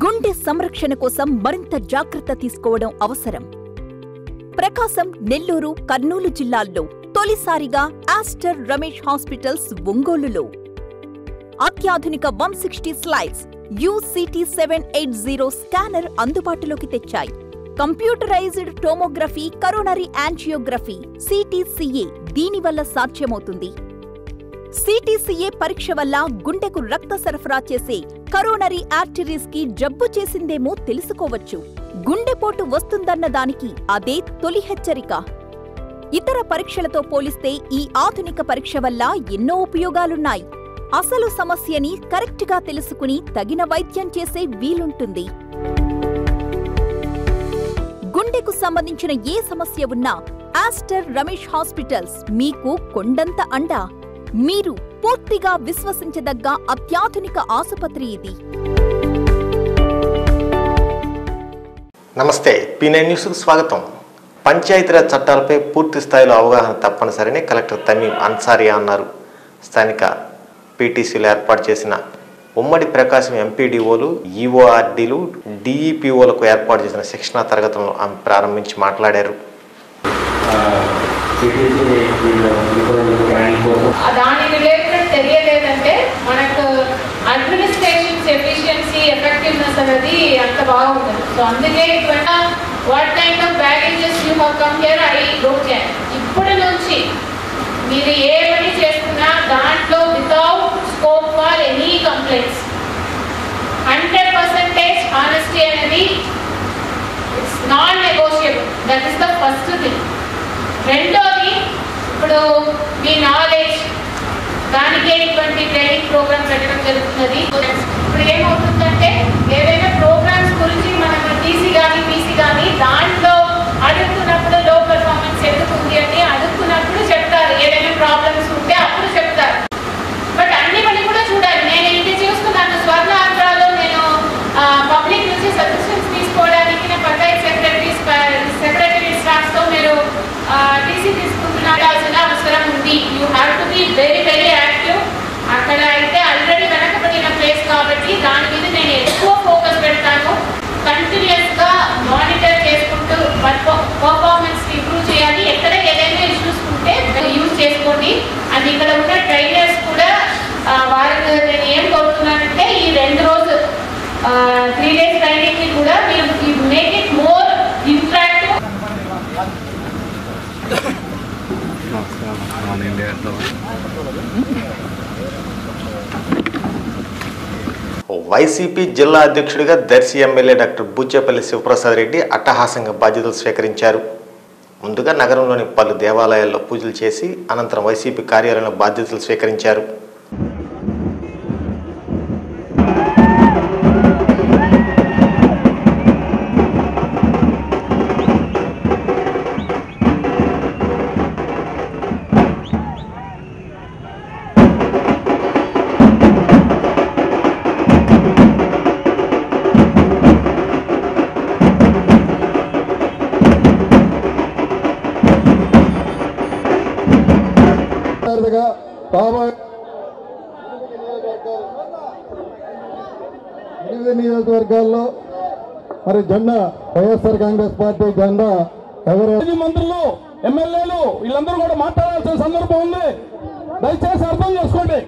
గుండె సంరక్షణ కోసం మరింత జాగ్రత్త తీసుకోవడం అవసరం. ప్రకాశం, నెల్లూరు, కర్నూలు జిల్లాల్లో తొలిసారిగా ఆస్టర్ రమేష్ హాస్పిటల్స్ ఒంగోలులో అత్యాధునిక 160 స్లైడ్స్ UCT780 స్కానర్ అందుబాటులోకి తెచ్చాయి. Computerised tomography, coronary angiography, CTCA దీనివల్ల సాధ్యమవుతుంది. CTCA పరీక్ష వల్ల గుండెకు రక్త సరఫరా చేసే కరోనరీ ఆర్టరీస్ కి జబ్బు చేసిందేమో తెలుసుకోవచ్చు. గుండెపోటు వస్తుందన్న దానికి అదే తొలి హెచ్చరిక. ఇతర పరీక్షలతో పోలిస్తే ఈ ఆధునిక పరీక్ష వల్ల ఎన్నో ఉపయోగాలున్నాయి. అసలు సమస్యని కరెక్ట్గా తెలుసుకుని తగిన వైద్యం చేసే వీలుంటుంది. గుండెకు సంబంధించిన ఏ సమస్య ఉన్నా ఆస్టర్ రమేష్ హాస్పిటల్స్ మీకు కొండంత అండ. మీరు పూర్తిగా విశ్వసించదగ్గ అత్యాధునిక ఆసుపత్రి ఇది. నమస్తే, P9 న్యూస్కు స్వాగతం. పంచాయతీరాజ్ చట్టాలపై పూర్తి స్థాయిలో అవగాహన తప్పనిసరిని కలెక్టర్ తమీం అన్సారియా అన్నారు. స్థానిక PTCలో ఏర్పాటు చేసిన ఉమ్మడి ప్రకాశం MPDOలు, EORDలు, DEPOలకు ఏర్పాటు చేసిన శిక్షణా తరగతులను ఆమె ప్రారంభించి మాట్లాడారు. దాని రిలేటెడ్ తెలియలేదంటే మనకు అడ్మినిస్ట్రేషన్ ఎఫిషియన్సీ, ఎఫెక్టివ్నెస్ అనేది అంత బాగుంటుంది. సో అందుకే what kind of baggages you have come here I don't care. ఇప్పటి నుంచి మీరు ఏ పని చేస్తున్నా దాంట్లో without scope for any complaints 100% honesty అనేది it's non negotiable. That is the first thing. రెండోది, ఇప్పుడు మీ నాలెడ్జ్ దానికే ఇటువంటి ట్రైనింగ్ ప్రోగ్రామ్ పెట్టడం జరుగుతున్నది. ఇప్పుడు ఏమవుతుందంటే ఏదైనా ప్రోగ్రామ్స్ గురించి మనం TC కానీ దాంట్లో అడుగుతున్నప్పుడు లో పెర్ఫార్మెన్స్ ఎందుకు ఉంది అని అడుగుతున్నప్పుడు చెప్తారు. ఏదైనా ప్రాబ్లమ్స్ ఉంటే అప్పుడు చెప్తారు. బట్ అన్ని పని కూడా చూడాలి. నేను ఇంటి చూసుకున్నాను. స్వర్ణ ఆంధ్రాలో నేను పబ్లిక్ నుంచి సజెషన్స్ తీసుకోవడానికి నా పంచాయత్ సెక్రటరీ స్టాఫ్తో మీరు TC తీసుకుంటున్నాల్సిన అవసరం ఉంది. You have to be very very active. అక్కడ అయితే ఆల్రెడీ వెనకబడిన ప్లేస్ కాబట్టి దాని మీద నేను ఎక్కువ ఫోకస్ పెడతాను. కంటిన్యూస్గా మానిటర్ చేసుకుంటూ పర్ఫార్మెన్స్ ఇంప్రూవ్ చేయాలి. ఎక్కడ ఏదైనా ఇష్యూస్ ఉంటే యూజ్ చేసుకోండి. అండ్ ఇక్కడ ఉన్న ట్రైనర్స్ కూడా వారికి నేను ఏం కోరుతున్నానంటే ఈ 2 రోజు 3 days ట్రైనింగ్ని కూడా మీరు make it more interactive. YCP జిల్లా అధ్యక్షుడిగా దర్శి ఎమ్మెల్యే డాక్టర్ బుచ్చేపల్లి శివప్రసాద్ రెడ్డి అట్టహాసంగా బాధ్యతలు స్వీకరించారు. ముందుగా నగరంలోని పలు దేవాలయాల్లో పూజలు చేసి అనంతరం వైసీపీ కార్యాలయంలో బాధ్యతలు స్వీకరించారు. నియోజకవర్గాల్లో మరి జెండా వైఎస్ఆర్ కాంగ్రెస్ పార్టీ జెండా ఎవరు మంత్రులు, ఎమ్మెల్యేలు వీళ్ళందరూ కూడా మాట్లాడాల్సిన సందర్భం ఉంది. దయచేసి అర్థం చేసుకోండి.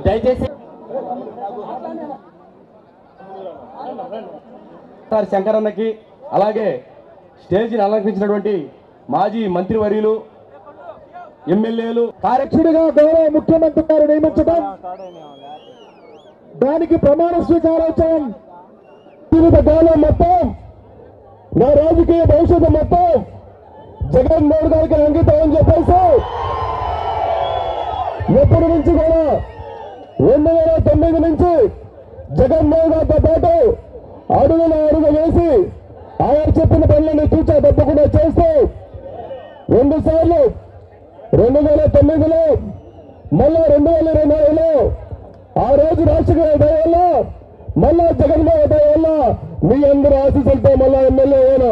దయచేసి శంకరన్నకి అలాగే స్టేజీని అలంకరించినటువంటి మాజీ మంత్రివర్యులు, ఎమ్మెల్యేలు, కార్యక్షుడిగా గౌరవ ముఖ్యమంత్రి గారు నియమించడం, దానికి ప్రమాణ స్వీకారోత్సవం జీవితకాలం మొత్తం నా రాజకీయ భవిష్యత్తు మొత్తం జగన్మోహన్ గారికి అంకితం అని చెప్పేసి ఎప్పటి నుంచి కూడా 2009 నుంచి జగన్మోహన్ గారితో పాటు అడుగు వేసి ఆయన చెప్పిన పనులను తూచా తప్పకుండా చేస్తూ 2 సార్లు 2009లో మళ్ళా 2020లో ఆ రోజు రాజశేఖర దయ వల్ల మళ్ళా జగన్మోహన్ దయ వల్ల మీ అందరూ ఆశీస్సులతో మళ్ళా ఎమ్మెల్యే అయ్యాను.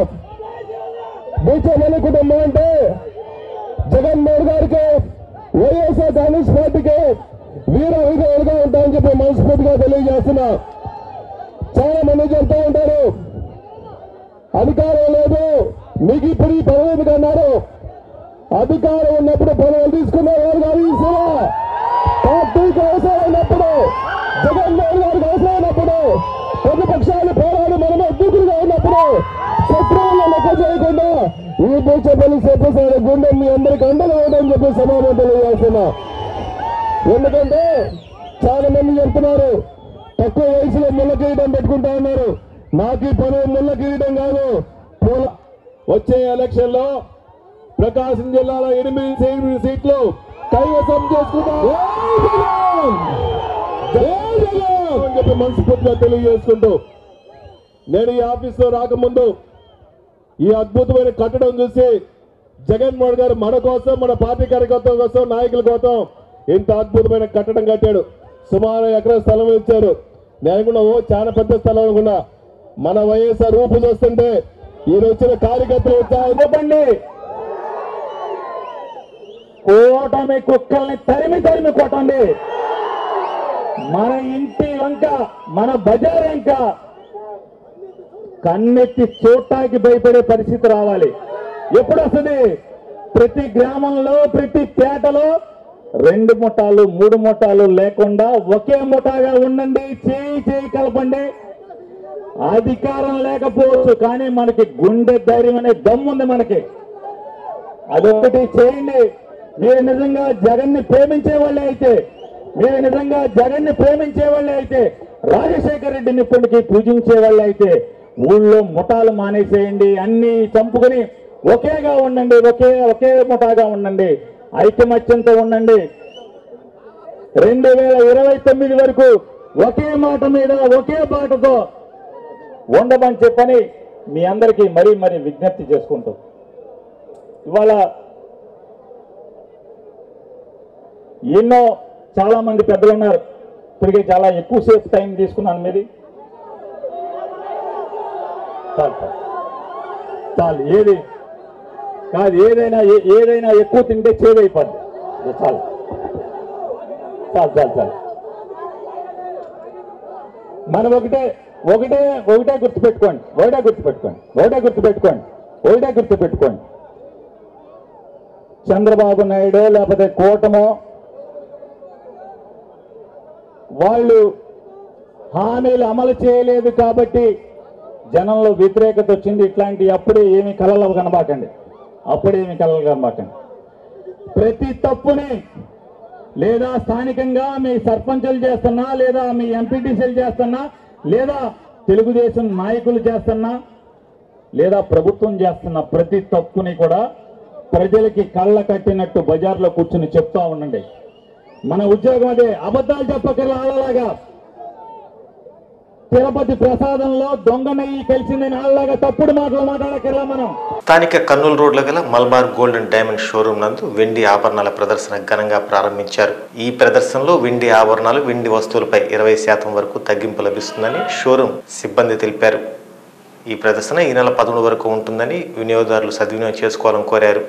బూచమల్లి కుటుంబం అంటే జగన్మోహన్ గారికి వైఎస్ఆర్ కాంగ్రెస్ పార్టీకి వీర విధేయులుగా ఉంటామని చెప్పి మనస్ఫూర్తిగా తెలియజేస్తున్నా. చాలా మంది చెప్తూ ఉంటారు అధికారం లేదు, మీకు ఇప్పుడు ఈ పదవి ఎందుకు అన్నారు. అధికారం ఉన్నప్పుడు పదవులు తీసుకునేవారు కాదు. ఈ సేవ పార్టీకి అవసరం ఉన్నప్పుడు, జగన్మోహన్ గారికి అవసరం ఉన్నప్పుడు, ప్రతిపక్షాలు పోరాడు మనమే దూకులుగా ఉన్నప్పుడు శత్రువులను లెక్క చేయకుండా ఈ బూచపల్లి సత్యసాయి గుండె మీ అందరికి అండగా ఉందని చెప్పి సమాధానం తెలియజేస్తున్నా. ఎందుకంటే చాలా మంది చెప్తున్నారు తక్కువ వయసులో ముళ్ళ కిరీటం పెట్టుకుంటా ఉన్నారు. నాకు ఈ పదవి ముళ్ళ కిరీటం కాదు. వచ్చే ఎలక్షన్ లో ప్రకాశం జిల్లాలో 8 సీట్లు కైవసం చేసుకుంటాం అని చెప్పి మనస్ఫూర్తిగా తెలియజేసుకుంటూ, నేను ఈ ఆఫీస్లో రాకముందు ఈ అద్భుతమైన కట్టడం చూసి జగన్మోహన్ గారు మన కోసం, మన పార్టీ కార్యకర్తల కోసం, నాయకుల కోసం ఇంత అద్భుతమైన కట్టడం కట్టాడు. సుమారు ఎకరం స్థలం ఇచ్చారు. నేను కూడా చాలా పెద్ద స్థలం అనుకున్నా. మన వైఎస్ఆర్ రూపు చూస్తుంటే ఈయన వచ్చిన కార్యకర్తలు వచ్చాయండి. కూటమి కుక్కల్ని తరిమి తరిమి కొట్టండి. మన ఇంటి వంక, మన బజార్ వంక కన్నెత్తి చూడటానికి భయపడే పరిస్థితి రావాలి. ఎప్పుడు వస్తుంది? ప్రతి గ్రామంలో, ప్రతి పేటలో 2 ముఠాలు 3 ముఠాలు లేకుండా ఒకే ముఠాగా ఉండండి. చేయి కలపండి. అధికారం లేకపోవచ్చు, కానీ మనకి గుండె ధైర్యం అనే దమ్ముంది మనకి. అదొకటి చేయండి. మీరు నిజంగా జగన్ని ప్రేమించే వాళ్ళే అయితే, రాజశేఖర రెడ్డిని ఇప్పటికీ పూజించే వాళ్ళే అయితే ఊళ్ళో ముఠాలు మానేసేయండి. అన్ని చంపుకొని ఒకేగా ఉండండి. ఒకే ముఠాగా ఉండండి. ఐకమత్యంతో ఉండండి. 2029 వరకు ఒకే మాట మీద, ఒకే బాటతో ఉండమని చెప్పని మీ అందరికీ మరీ విజ్ఞప్తి చేసుకుంటూ, ఇవాళ ఎన్నో చాలా మంది పెద్దలు ఉన్నారు. ఇప్పటికే చాలా ఎక్కువసేపు టైం తీసుకున్నాను. మీది చాలు. ఏది కాదు, ఏదైనా ఎక్కువ తింటే చేదైపోద్ది. చాలు. మనం ఒకటే గుర్తుపెట్టుకోండి. చంద్రబాబు నాయుడు లేకపోతే కూటమో వాళ్ళు హామీలు అమలు చేయలేదు కాబట్టి జనంలో వ్యతిరేకత వచ్చింది. ఇట్లాంటి అప్పుడే ఏమి కలలు కనబాకండి. ప్రతి తప్పుని లేదా స్థానికంగా మీ సర్పంచులు చేస్తున్నా, లేదా మీ ఎంపీటీసీలు చేస్తున్నా, లేదా తెలుగుదేశం నాయకులు చేస్తున్నా, లేదా ప్రభుత్వం చేస్తున్న ప్రతి తప్పుని కూడా ప్రజలకి కళ్ళ కట్టినట్టు బజార్లో కూర్చుని చెప్తా ఉండండి. మన ఉద్యోగం అదే. అబద్ధాలు చెప్పకర్లా. ఆళ్ళలాగా తిరుపతి ప్రసాదంలో దొంగ నెయ్యి కలిసిందని ఆళ్ళలాగా తప్పుడు మాటలు మాట్లాడకర్లా మనం. స్థానిక కర్నూలు రోడ్లో గల Malabar gold and diamond showroom నందు వెండి ఆభరణాల ప్రదర్శన ఘనంగా ప్రారంభించారు. ఈ ప్రదర్శనలో వెండి ఆభరణాలు, వెండి వస్తువులపై 20% వరకు తగ్గింపు లభిస్తుందని షోరూమ్ సిబ్బంది తెలిపారు. ఈ ప్రదర్శన ఈ నెల 11 వరకు ఉంటుందని వినియోగదారులు సద్వినియోగం చేసుకోవాలని కోరారు.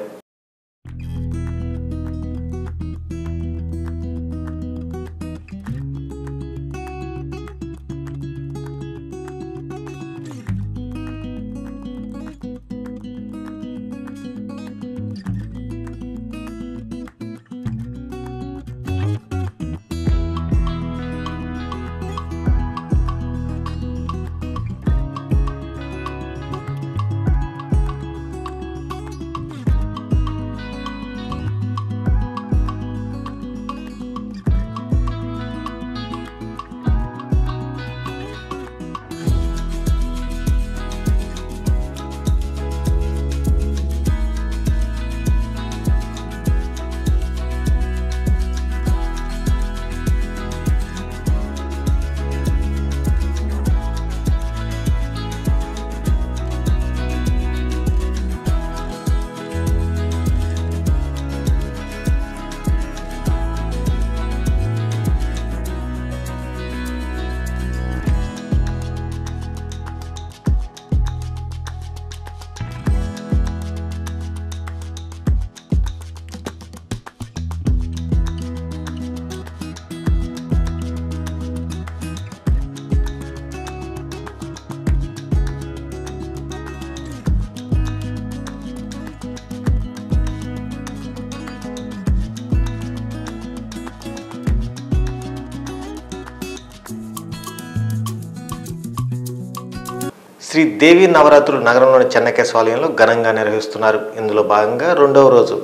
శ్రీ దేవి నవరాత్రులు నగరంలోని చెన్నకేశవాలయంలో ఘనంగా నిర్వహిస్తున్నారు. ఇందులో భాగంగా 2వ రోజు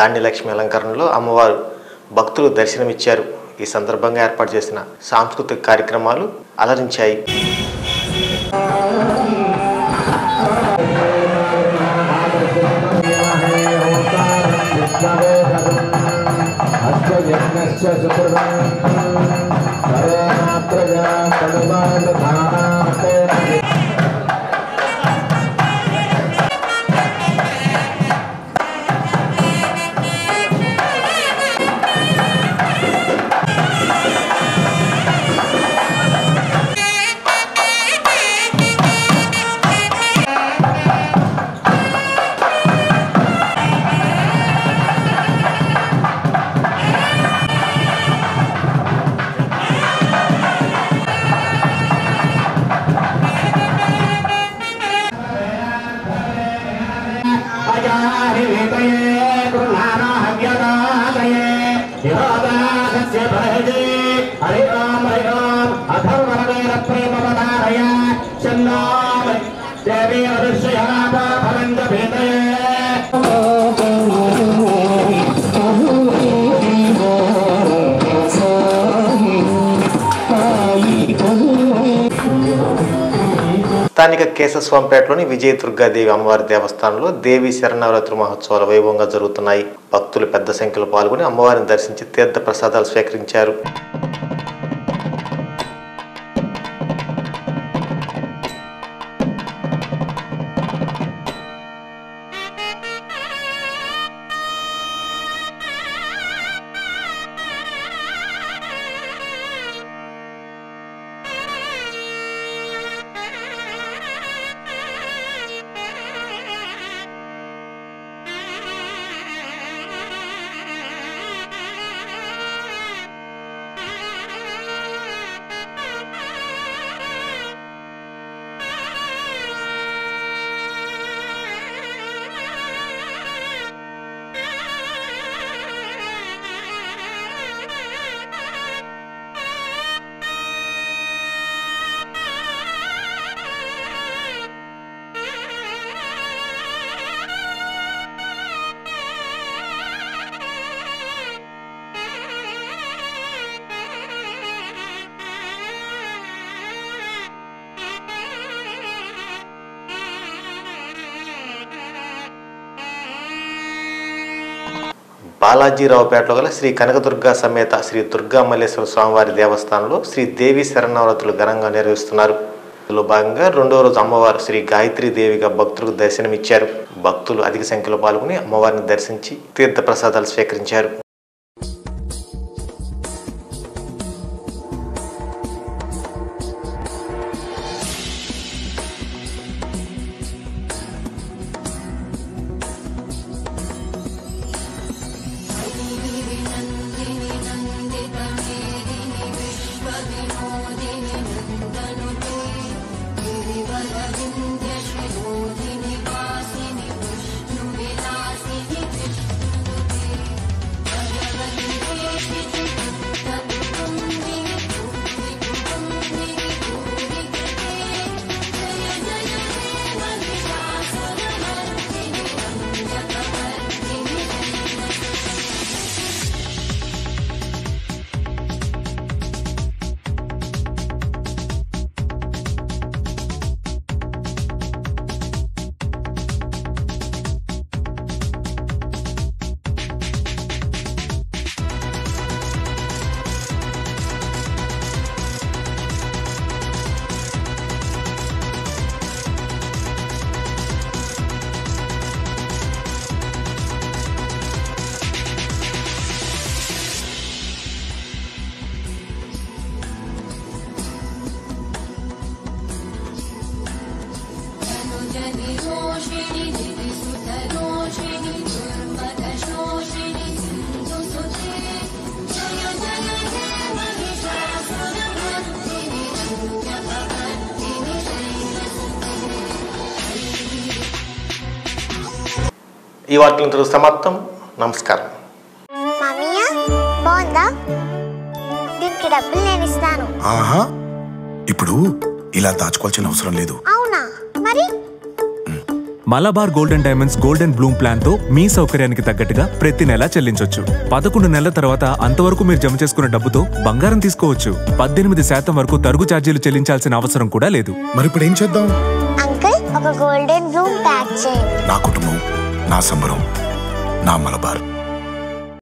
ధాన్యలక్ష్మి అలంకరణలో అమ్మవారు భక్తులు దర్శనమిచ్చారు. ఈ సందర్భంగా ఏర్పాటు చేసిన సాంస్కృతిక కార్యక్రమాలు అలరించాయి. స్థానిక కేశస్వామిపేటలోని విజయ దుర్గాదేవి అమ్మవారి దేవస్థానంలో దేవి శరన్నవరాత్రి మహోత్సవాలు వైభవంగా జరుగుతున్నాయి. భక్తులు పెద్ద సంఖ్యలో పాల్గొని అమ్మవారిని దర్శించి తీర్థ ప్రసాదాలు స్వీకరించారు. బాలాజీరావుపేటలో గల శ్రీ కనకదుర్గ సమేత శ్రీ దుర్గా మల్లేశ్వర స్వామివారి దేవస్థానంలో శ్రీ దేవి శరన్నవరాత్రులు ఘనంగా నిర్వహిస్తున్నారు. ఇందులో భాగంగా 2వ రోజు అమ్మవారు శ్రీ గాయత్రీ దేవిగా భక్తులకు దర్శనమిచ్చారు. భక్తులు అధిక సంఖ్యలో పాల్గొని అమ్మవారిని దర్శించి తీర్థ ప్రసాదాలు స్వీకరించారు. ఈ వార్తలు ఇంతకు సమాప్తం. నమస్కారం. మామయ్య బాగుందా? దీనికి డబ్బులు నేను ఇస్తాను. ఆహా, ఇప్పుడు ఇలా దాచుకోవాల్సిన అవసరం లేదు. అవునా? Malabar golden diamonds golden Bloom plan తో మీ సౌకర్యానికి తగ్గట్టుగా ప్రతి నెల చెల్లించొచ్చు. 11 నెలల తర్వాత అంతవరకు మీరు జమ చేసుకున్న డబ్బుతో బంగారం తీసుకోవచ్చు. 18% వరకు తరుగు ఛార్జీలు చెల్లించాల్సిన అవసరం కూడా లేదు. మరి ఇప్పుడు ఏం చేద్దాం? అంకుల్, ఒక గోల్డెన్ బ్లూమ్ ప్యాక్ చేయండి. నా కుటుంబం, నా సంబరం, నా మలబార్.